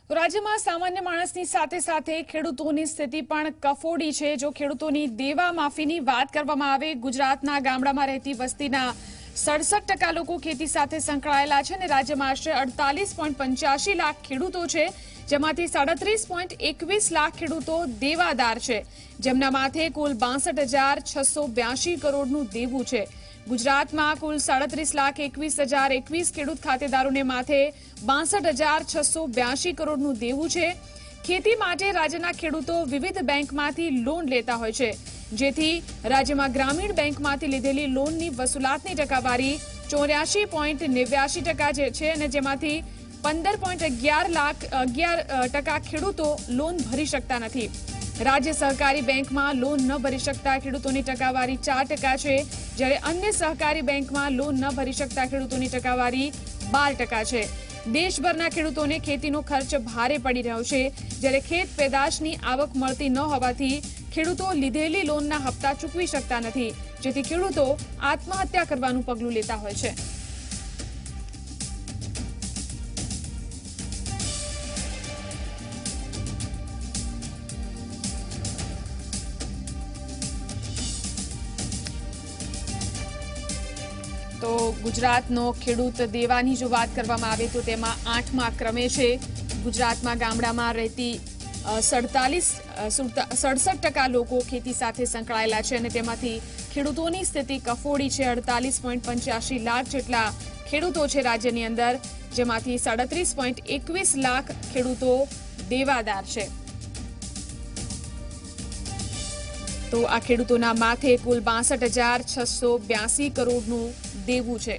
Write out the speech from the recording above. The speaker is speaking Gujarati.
રાજ્યમાં સામાન્ય માણસની સાથે સાથે ખેડૂતોની સ્થિતિ પણ કફોડી છે। જો ખેડૂતોની દેવા માફીની વાત કરવામાં આવે, ગુજરાતના ગામડામાં રહેતી વસ્તીના 67% લોકો ખેતી સાથે સંકળાયેલા છે અને રાજ્યમાં આશરે 48.85 લાખ ખેડૂતો છે, જેમાંથી 37.21 લાખ ખેડૂતો દેવાદાર છે, જેમના માથે કુલ 62,682 કરોડનું દેવું છે। ગુજરાતમાં કુલ 37,21,021 ખેડૂત ખાતેદારોને માથે 62,682 કરોડનું દેવું છે। ખેતી માટે રાજ્યના ખેડૂતો વિવિધ બેંકમાંથી લોન લેતા હોય છે, જેથી રાજ્યમાં ગ્રામીણ બેંકમાંથી લીધેલી લોનની વસૂલાતની ટકાવારી 84.89% છે અને જેમાંથી 15.11% ખેડૂતો લોન ભરી શકતા નથી। રાજ્ય સહકારી બેંકમાં લોન ન ભરી શકતા ખેડૂતોની ટકાવારી 4% છે, જ્યારે અન્ય સહકારી બેંકમાં લોન ન ભરી શકતા ખેડૂતોની ટકાવારી 12% છે। દેશભરના ખેડૂતોને ખેતીનો ખર્ચ ભારે પડી રહ્યો છે, જ્યારે ખેત પેદાશની આવક મળતી ન હોવાથી ખેડૂતો લીધેલી લોનના હપ્તા ચૂકવી શકતા નથી, જેથી ખેડૂતો આત્મહત્યા કરવાનું પગલું લેતા હોય છે। તો ગુજરાતનો ખેડૂત દેવાની જો વાત કરવામાં આવે તો તેમાં 8મા ક્રમે છે। ગુજરાતમાં ગામડામાં રહેતી 67% લોકો ખેતી સાથે સંકળાયેલા છે અને તેમાંથી ખેડૂતોની સ્થિતિ કફોડી છે। 48.85 લાખ જેટલા ખેડૂતો છે રાજ્યની અંદર, જેમાંથી 37.21 લાખ ખેડૂતો દેવાદાર છે। તો આ ખેડૂતોના માથે કુલ 62,682 કરોડનું દેવું છે।